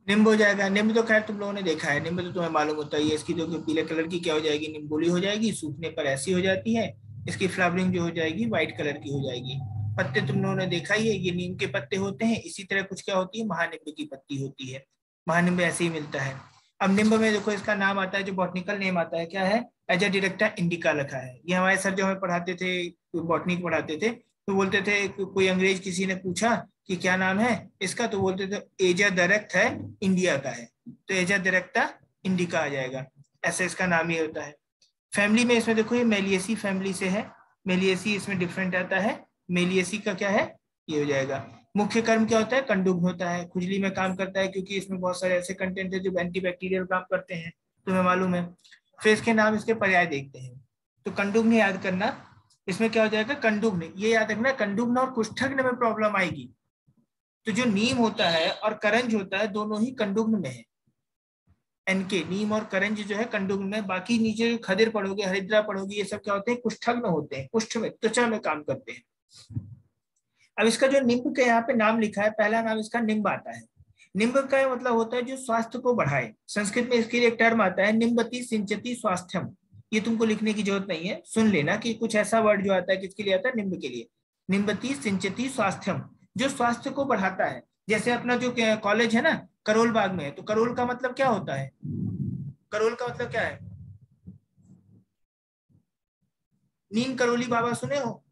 निम्ब हो जाएगा। निम्ब तो खैर तुम लोगों ने देखा है, निम्ब तो तुम्हें मालूम होता है, इसकी तो पीले कलर की क्या हो जाएगी, निम्बोली हो जाएगी, सूखने पर ऐसी हो जाती है। इसकी फ्लावरिंग जो हो जाएगी व्हाइट कलर की हो जाएगी। पत्ते तुम लोगों ने देखा ही है, ये नीम के पत्ते होते हैं। इसी तरह कुछ क्या होती है, महानिम्ब की पत्ती होती है। महानिम्ब ऐसे ही मिलता है। अब निम्ब में देखो इसका नाम आता है, जो बॉटनिकल नेम आता है क्या है, एजा डायरेक्टा इंडिका लिखा है। ये हमारे सर जो हमें पढ़ाते थे, बॉटनी पढ़ाते थे, तो बोलते थे, कोई अंग्रेज किसी ने पूछा कि क्या नाम है इसका, तो बोलते थे एजा डायरेक्ट है, इंडिया का है, तो एजा डायरेक्टा इंडिका आ जाएगा। ऐसे इसका नाम ही होता है। फैमिली में इसमें देखो ये मेलिएसी फैमिली से है। मेलिएसी इसमें डिफरेंट आता है। मेलिएसी का क्या है, ये हो जाएगा। मुख्य कर्म क्या होता है, कंडुग्न होता है, खुजली में काम करता है, क्योंकि इसमें बहुत सारे ऐसे कंटेंट है जो एंटीबैक्टीरियल काम करते हैं, तुम्हें मालूम है। फिर इसके नाम, इसके पर्याय देखते हैं। तो कंडुग्न याद करना, इसमें क्या हो जाएगा, कंडुग्न, ये याद रखना, कंडुग्न और कुष्ठग्न में प्रॉब्लम आएगी। तो जो नीम होता है और करंज होता है, दोनों ही कंडुग्न में है। एनके, नीम और करंज जो है कंडुग्न में, बाकी नीचे खदिर पढ़ोगे, हरिद्रा पढ़ोगे, ये सब क्या होते हैं, कुष्ठग्न होते हैं, कुष्ठ में, त्वचा में काम करते हैं। अब इसका जो निम्ब के यहाँ पे नाम लिखा है, पहला नाम इसका निम्ब आता है। निम्ब का मतलब होता है जो स्वास्थ्य को बढ़ाए। संस्कृत में इसके लिए एक टर्म आता है, निम्बति सिंचति स्वास्थ्यम। ये तुमको लिखने की जरूरत नहीं है, सुन लेना कि कुछ ऐसा वर्ड जो आता है, किसके लिए आता है, निम्ब के लिए। निम्बति सिंचति स्वास्थ्यम, जो स्वास्थ्य को बढ़ाता है। जैसे अपना जो कॉलेज है ना, करोल बाग में है, तो करोल का मतलब क्या होता है, करोल का मतलब क्या है, नीम करोली बाबा सुने हो,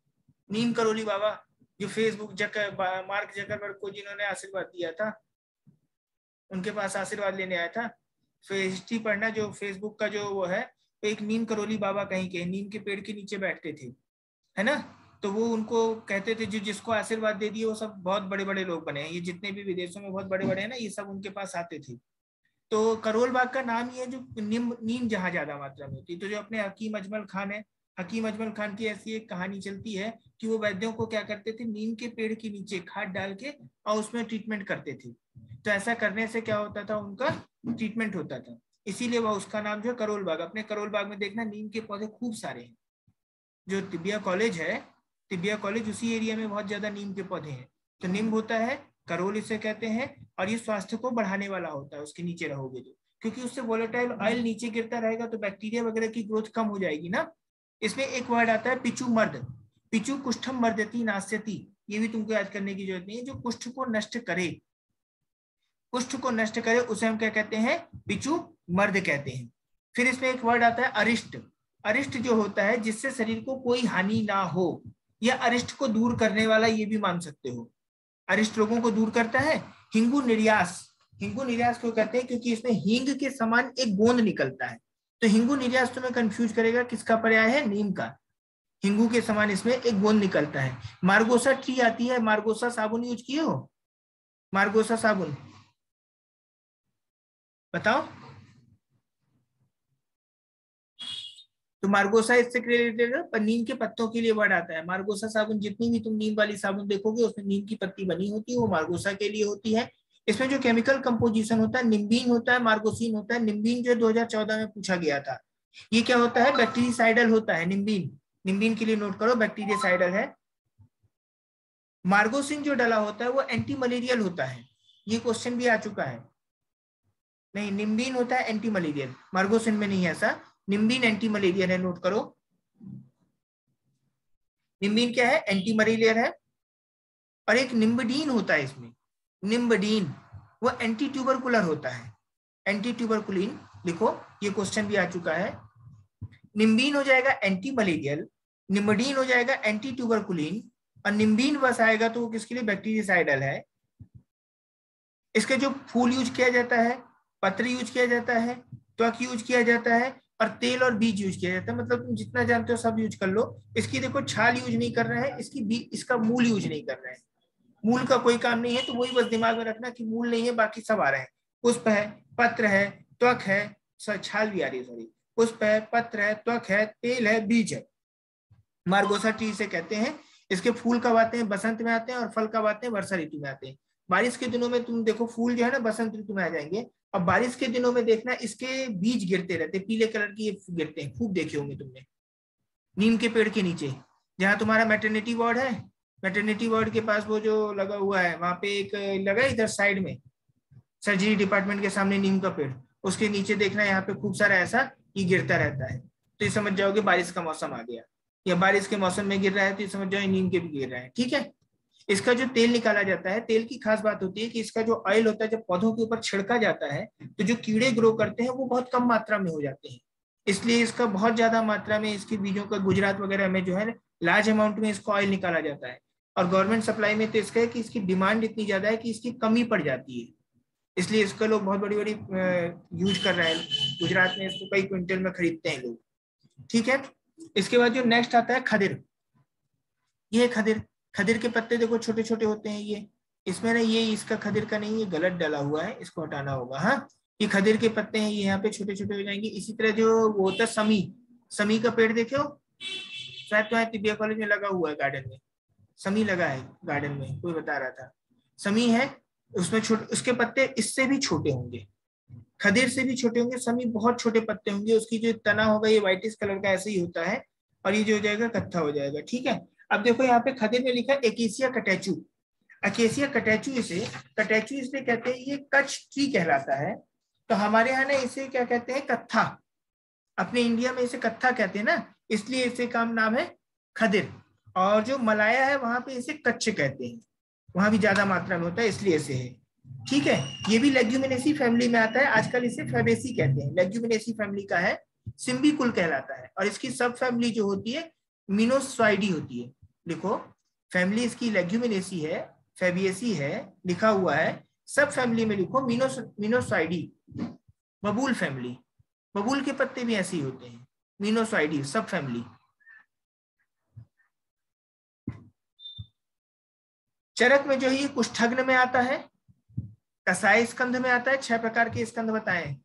नीम करोली बाबा, जो फेसबुक मार्क जकरबर्ग को जिन्होंने आशीर्वाद दिया था, उनके पास आशीर्वाद लेने आया था। हिस्ट्री पढ़ना, जो फेसबुक का जो वो है, तो एक नीम करोली बाबा कहीं के नीम के पेड़ के नीचे बैठते थे, है ना। तो वो उनको कहते थे, जो जिसको आशीर्वाद दे दिए वो सब बहुत बड़े बड़े लोग बने हैं। ये जितने भी विदेशों में बहुत बड़े बड़े हैं ना, ये सब उनके पास आते थे। तो करोल बाग का नाम ही है, जो नीम नीम जहाँ ज्यादा मात्रा में होती है। तो जो अपने हकीम अजमल खान है, हकीम अजमल खान की ऐसी एक कहानी चलती है कि वो वैद्यों को क्या करते थे, नीम के पेड़ के नीचे खाद डाल के और उसमें ट्रीटमेंट करते थे। तो ऐसा करने से क्या होता था, उनका ट्रीटमेंट होता था। इसीलिए वह उसका नाम जो है करोल बाग। अपने करोल बाग में देखना नीम के पौधे खूब सारे हैं। जो तिबिया कॉलेज है, तिबिया कॉलेज, उसी एरिया में बहुत ज्यादा नीम के पौधे हैं। तो नीम होता है, करोल इसे कहते हैं, और ये स्वास्थ्य को बढ़ाने वाला होता है, उसके नीचे रहोगे तो, क्योंकि उससे वोलेटाइल ऑयल नीचे गिरता रहेगा तो बैक्टीरिया वगैरह की ग्रोथ कम हो जाएगी ना। इसमें एक वर्ड आता है पिचु मर्द, पिचु कुष्ठम मर्दती नास्यति। ये भी तुमको याद करने की जरूरत नहीं है। जो कुष्ठ को नष्ट करे, कुष्ठ को नष्ट करे, उसे हम क्या कहते हैं, पिचु मर्द कहते हैं। फिर इसमें एक वर्ड आता है अरिष्ट। अरिष्ट जो होता है जिससे शरीर को कोई हानि ना हो, या अरिष्ट को दूर करने वाला, ये भी मान सकते हो। अरिष्ट रोगों को दूर करता है। हिंगू निर्यास, हिंगू निर्यास क्यों कहते हैं, क्योंकि इसमें हींग के समान एक गोंद निकलता है। तो हिंगू निर्यास तुम्हें कंफ्यूज करेगा, किसका पर्याय है, नीम का। हिंगू के समान इसमें एक गोंद निकलता है। मार्गोसा ट्री आती है, मार्गोसा साबुन यूज किए हो, मार्गोसा साबुन बताओ। तो मार्गोसा इससे रिलेटेड है, पर नीम के पत्तों के लिए वर्ड आता है। मार्गोसा साबुन, जितनी भी तुम नीम वाली साबुन देखोगे उसमें नीम की पत्ती बनी होती है, वो मार्गोसा के लिए होती है। इसमें जो केमिकल कंपोजिशन होता है, निम्बीन होता है, मार्गोसिन होता है। निम्बीन जो 2014 में पूछा गया था, ये क्या होता है, बैक्टीरिसाइडल होता है निम्बीन। निम्बीन के लिए नोट करो, बैक्टीरियासाइडल है। मार्गोसिन जो डला होता है वो एंटी मलेरियल होता है, ये क्वेश्चन भी आ चुका है। नहीं, निम्बीन होता है एंटी मलेरियल, मार्गोसिन में नहीं है ऐसा। निम्बीन एंटी मलेरियल है, नोट करो। निम्बीन क्या है, एंटी मलेरियल है। और एक निम्बडीन होता है इसमें, निम्बडीन, वो एंटी ट्यूबरकुलर होता है। एंटी ट्यूबरकुलिन लिखो, ये क्वेश्चन भी आ चुका है। निम्बीन हो जाएगा एंटी मलेरियल, निम्बडीन हो जाएगा एंटी ट्यूबरकुलिन, और निम्बीन बस आएगा तो वो किसके लिए, बैक्टीरियासाइडल है। इसके जो फूल यूज किया जाता है, पत्र यूज किया जाता है, त्वक यूज किया जाता है, और तेल और बीज यूज किया जाता है। मतलब तुम जितना जानते हो सब यूज कर लो। इसकी देखो छाल यूज नहीं कर रहे हैं, इसकी बीज, इसका मूल यूज नहीं कर रहे हैं। मूल का कोई काम नहीं है, तो वही बस दिमाग में रखना कि मूल नहीं है, बाकी सब आ रहे हैं। पुष्प है, पत्र है, त्वक है, छाल भी आ रही है, सॉरी। पुष्प है, पत्र है, त्वक है, तेल है, बीज है। मार्गोसा ट्री से कहते हैं। इसके फूल कब आते हैं, बसंत में आते हैं, और फल कब आते हैं, वर्षा ऋतु में आते हैं। बारिश के दिनों में तुम देखो फूल जो है ना, बसंत ऋतु में आ जाएंगे। और बारिश के दिनों में देखना इसके बीज गिरते रहते, पीले कलर की ये गिरते हैं, खूब देखे होंगे तुमने। नीम के पेड़ के नीचे, जहां तुम्हारा मैटरनिटी वार्ड है, मैटरनिटी वार्ड के पास वो जो लगा हुआ है, वहां पे एक लगा इधर साइड में, सर्जरी डिपार्टमेंट के सामने नीम का पेड़, उसके नीचे देखना यहाँ पे खूब सारा ऐसा ये गिरता रहता है, तो ये समझ जाओगे बारिश का मौसम आ गया, या बारिश के मौसम में गिर रहा है तो ये समझ जाओ नीम के भी गिर रहा है। ठीक है। इसका जो तेल निकाला जाता है, तेल की खास बात होती है कि इसका जो ऑयल होता है जब पौधों के ऊपर छिड़का जाता है तो जो कीड़े ग्रो करते हैं वो बहुत कम मात्रा में हो जाते हैं, इसलिए इसका बहुत ज्यादा मात्रा में इसके बीजों का गुजरात वगैरह में जो है लार्ज अमाउंट में इसका ऑयल निकाला जाता है। और गवर्नमेंट सप्लाई में तो इसका है कि इसकी डिमांड इतनी ज्यादा है कि इसकी कमी पड़ जाती है, इसलिए इसका लोग बहुत बड़ी बड़ी यूज कर रहे हैं। गुजरात में इसको कई क्विंटल में खरीदते हैं लोग। ठीक है। इसके बाद जो नेक्स्ट आता है खदिर। ये खदिर, खदिर के पत्ते देखो छोटे छोटे होते हैं। ये इसमें ना ये इसका खदिर का नहीं, ये गलत डाला हुआ है, इसको हटाना होगा। हाँ, ये खदिर के पत्ते हैं, ये यहाँ पे छोटे छोटे हो जाएंगे। इसी तरह जो वो होता है समी, समी का पेड़ देखे हो शायद, तो तिबिया कॉलेज में लगा हुआ है गार्डन में, समी लगा है गार्डन में, कोई बता रहा था। समी है, उसमें छोटे, उसके पत्ते इससे भी छोटे होंगे, खदिर से भी छोटे होंगे, समी बहुत छोटे पत्ते होंगे, उसकी जो तना होगा ये व्हाइटिश कलर का ऐसे ही होता है, और ये जो हो जाएगा कत्था हो जाएगा। ठीक है। अब देखो यहाँ पे खदिर में लिखा है एकेसिया कटैचू। अकेसिया कटैचू, इसे कटैचू इसलिए कहते हैं, ये कच्छ ट्री कहलाता है। तो हमारे यहाँ ना इसे क्या कहते हैं, कत्था, अपने इंडिया में इसे कत्था कहते हैं ना, इसलिए इसे काम नाम है खदिर। और जो मलाया है वहां पे इसे कच्छ कहते हैं, वहां भी ज्यादा मात्रा में होता है इसलिए इसे है। ठीक है। ये भी लेग्यूमिनेसी फैमिली में आता है, आजकल इसे फैबेसी कहते हैं, लेग्यूमिनेसी फैमिली का है, सिम्बिकुल कहलाता है। और इसकी सब फैमिली जो होती है मिनोस्वाइडी होती है। लिखो, फैमिली इसकी लेग्यूमिनेसी है, फैबिएसी है, लिखा हुआ है। सब फैमिली में लिखो मिनोस्वाइडी, बबूल फैमिली, बबूल के पत्ते भी ऐसे ही होते हैं, मिनोस्वाइडी सब फैमिली। चरक में जो है कुष्ठग्न में आता है, कसाय स्कंध में आता है। 6 प्रकार के स्कंध बताए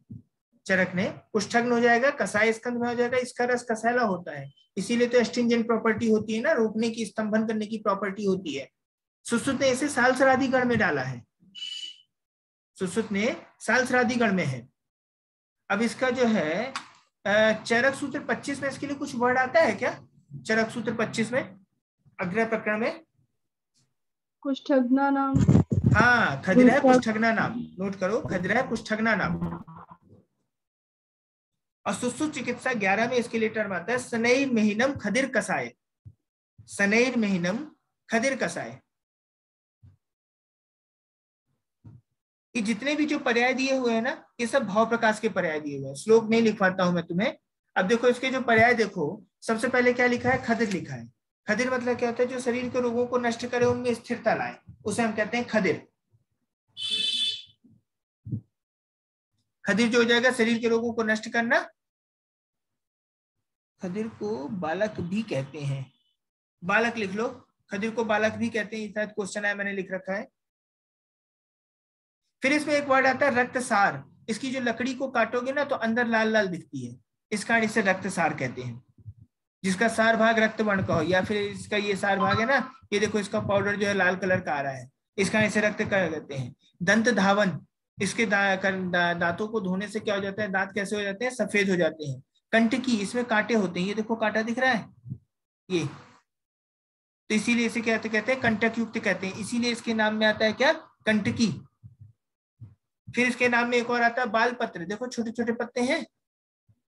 चरक ने, कुष्ठग्न हो जाएगा, कसाय स्कंध में हो जाएगा। इसका रस कसैला होता है, इसीलिए तो एस्ट्रिंजेंट प्रॉपर्टी होती है ना, रोकने की, स्तंभन करने की प्रॉपर्टी होती है। सुश्रुत ने इसे सालसरादी गण में डाला है, सुश्रुत ने सालसरादी गण में है। अब इसका जो है चरक सूत्र 25 में इसके लिए कुछ वर्ड आता है क्या? चरक सूत्र 25 में अग्रह प्रकरण में कुष्ठग्ना नाम। हाँ, खदिरा कुष्ठग्ना नाम, नोट करो, खदिरा कुष्ठग्ना नाम। और सुश्रुत चिकित्सा 11 में इसके लिए टर्म आता है सनैर महीनम खदिर कसाय, सनैर महीनम खदिर कसाय। ये जितने भी जो पर्याय दिए हुए हैं ना, ये सब भाव प्रकाश के पर्याय दिए हुए हैं, श्लोक नहीं लिखवाता हूं मैं तुम्हें। अब देखो इसके जो पर्याय देखो, सबसे पहले क्या लिखा है, खदिर लिखा है। खदिर मतलब क्या होता है, जो शरीर के रोगों को नष्ट करे, उनमें स्थिरता लाए, उसे हम कहते हैं खदिर। खदिर जो हो जाएगा शरीर के रोगों को नष्ट करना। खदिर को बालक भी कहते हैं, बालक लिख लो, खदिर को बालक भी कहते हैं, शायद क्वेश्चन है, मैंने लिख रखा है। फिर इसमें एक वर्ड आता है रक्तसार। इसकी जो लकड़ी को काटोगे ना तो अंदर लाल लाल दिखती है, इस कारण इसे रक्तसार कहते हैं, जिसका सार भाग रक्त वर्ण का हो, या फिर इसका ये सार भाग है ना, ये देखो इसका पाउडर जो है लाल कलर का आ रहा है, इस कारण इसे रक्त कहते हैं। दंत धावन, इसके दांतों को धोने से क्या हो जाता है, दांत कैसे हो जाते हैं, सफेद हो जाते हैं। कंटकी, इसमें कांटे होते हैं, ये देखो कांटा दिख रहा है ये, तो इसीलिए इसे क्या कहते हैं, कंटक युक्त कहते हैं, इसीलिए इसके नाम में आता है क्या, कंटकी। फिर इसके नाम में एक और आता है बाल पत्र, देखो छोटे छोटे पत्ते हैं,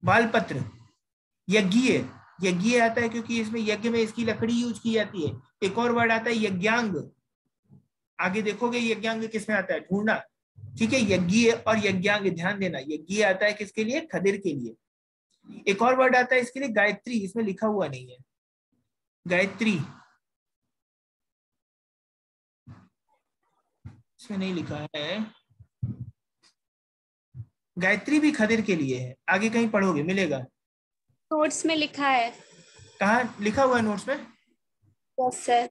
बाल पत्र। यज्ञीय, यज्ञीय आता है क्योंकि इसमें यज्ञ में इसकी लकड़ी यूज की जाती है। एक और वर्ड आता है यज्ञांग, आगे देखोगे यज्ञांग किसमें आता है, ढूंढना। ठीक है, यज्ञीय और यज्ञांग ध्यान देना, यज्ञीय आता है किसके लिए, खदिर के लिए। एक और वर्ड आता है इसके लिए गायत्री, इसमें लिखा हुआ नहीं है, गायत्री इसमें नहीं लिखा है, गायत्री भी खदिर के लिए है, आगे कहीं पढ़ोगे मिलेगा, नोट्स में लिखा है। कहाँ लिखा हुआ है नोट्स में? Yes sir.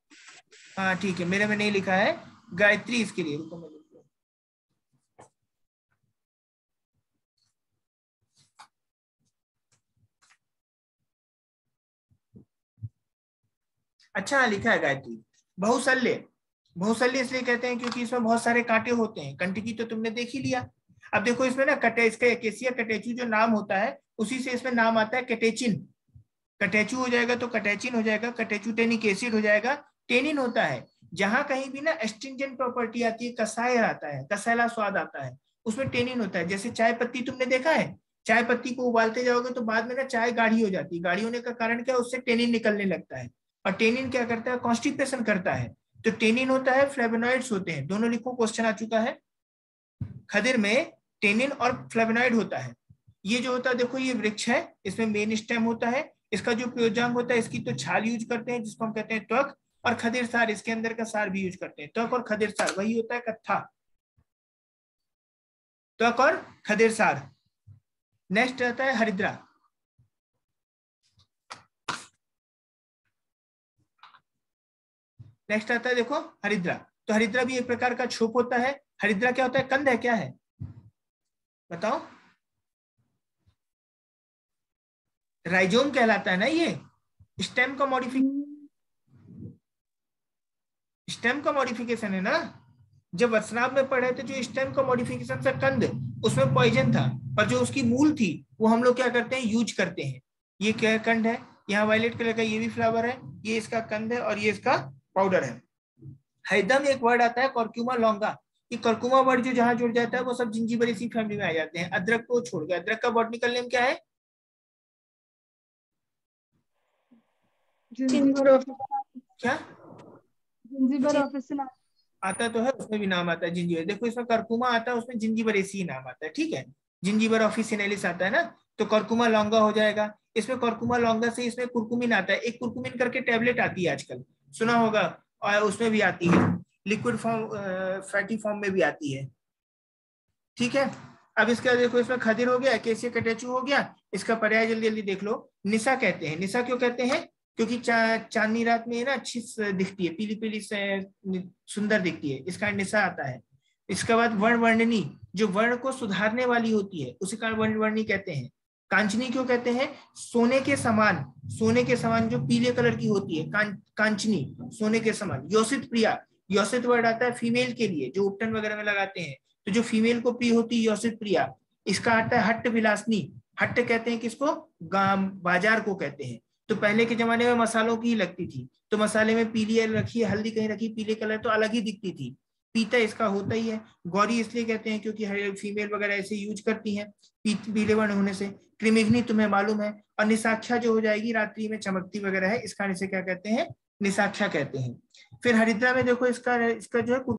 हाँ ठीक है, मेरे में नहीं लिखा है, गायत्री इसके लिए, रुको मैं लिख दूं। अच्छा लिखा है गायत्री। बहुशल्य, बहुशल्य इसलिए कहते हैं क्योंकि इसमें बहुत सारे कांटे होते हैं, कंटकी तो तुमने देख ही लिया। अब देखो इसमें ना कटे, इसका एकेसिया कटेचू जो नाम होता है उसी से इसमें नाम आता है कटेचिन, कटेचू हो जाएगा तो कटेचिन हो जाएगा, कटेचुटेनिक एसिड हो जाएगा, टेनिन होता है। जहां कहीं भी ना एस्ट्रिंजेंट प्रॉपर्टी आती है, कसाय आता है, कसैला स्वाद आता है, उसमें टेनिन होता है। जैसे चाय पत्ती तुमने देखा है, चाय पत्ती को उबालते जाओगे तो बाद में ना चाय गाढ़ी हो जाती है। गाढ़ी होने का कारण क्या है, उससे टेनिन निकलने लगता है, और टेनिन क्या करता है, कॉन्स्टिपेशन करता है। तो टेनिन होता है, फ्लेवोनॉइड्स होते हैं, दोनों लिखो, क्वेश्चन आ चुका है। खदिर में टेनिन और फ्लेवोनॉइड होता है। ये जो होता है देखो, ये वृक्ष है, इसमें मेन स्टेम होता है, इसका जो प्रयोजांग होता है इसकी तो छाल यूज करते हैं जिसको हम कहते हैं त्वक, और खदिर सार इसके अंदर का सार भी यूज करते हैं। त्वक और खदिर सार वही होता है कत्था, त्वक और खदिर सार। नेक्स्ट आता है हरिद्रा। नेक्स्ट आता है देखो हरिद्रा। तो हरिद्रा भी एक प्रकार का छोप होता है। हरिद्रा क्या होता है, कंद है, क्या है बताओ? राइजोम कहलाता है ना ये। स्टेम का मॉडिफिकेशन है ना। जब वत्सनाभ में पढ़े थे, जो स्टेम का मॉडिफिकेशन था कंद, उसमें पॉइजन था, पर जो उसकी मूल थी वो हम लोग क्या करते हैं, यूज करते हैं। ये क्या कंद है, यहाँ वायलेट कलर का ये भी फ्लावर है, ये इसका कंद है और ये इसका पाउडर है। हरिद्रा में एक वर्ड आता है कर्क्यूमा लॉन्गा। ये कर्क्यूमा वर्ड जो जहां जुड़ जाता है वो सब जिंजीबरेसी फैमिली में आ जाते हैं। अदरक को छोड़ के, अदरक का बॉटनिकल नेम क्या है? क्या? जिंजीबर ऑफिसिन आता तो है, उसमें भी नाम आता है जिंजीबर। देखो इसमें कर्कुमा आता है, उसमें जिंजीबरेसी नाम आता है, ठीक है। जिंजीबर ऑफिसिनेलिस आता है ना, तो कर्कुमा लॉन्गा हो जाएगा। इसमें कर्कुमा लॉन्गा से इसमें कुरकुमिन आता है। एक कुरकुमिन करके टैबलेट आती है आजकल, सुना होगा, और उसमें भी आती है, लिक्विड फॉर्म, फैटी फॉर्म में भी आती है, ठीक है। अब इसका देखो, इसमें खदिर हो गया, एकेसिया कैटेचू हो गया। इसका पर्याय जल्दी जल्दी देख लो। निशा कहते हैं। निशा क्यों कहते हैं? क्योंकि चांदनी रात में ना अच्छी दिखती है, पीली पीली से सुंदर दिखती है, इसका निशा आता है। इसके बाद वर्ण वर्णनी, जो वर्ण को सुधारने वाली होती है उसी का वर्ण वर्णी कहते हैं। कांचनी क्यों कहते हैं? सोने के समान, सोने के समान जो पीले कलर की होती है, कांचनी, सोने के समान। योषित प्रिया, योषित वर्ड आता है फीमेल के लिए, जो उपटन वगैरह में लगाते हैं, तो जो फीमेल को प्रिय होती है योषित प्रिया। इसका आता है हट्ट विलासनी। हट्ट कहते हैं किसको? बाजार को कहते हैं। तो पहले के जमाने में मसालों की ही लगती थी, तो मसाले में पीली रखी, हल्दी कहीं रखी, पीले कलर, तो अलग ही दिखती थी। पीता इसका होता ही है। गौरी इसलिए कहते हैं क्योंकि फीमेल वगैरह ऐसे यूज करती हैं पीले वर्ण होने से। कृमिघ्नि तुम्हें मालूम है। और निशाख्या जो हो जाएगी, रात्रि में चमकती वगैरह है, इस कारण से क्या कहते हैं, निशाख्या कहते हैं। फिर हरिद्रा में देखो, इसका जो है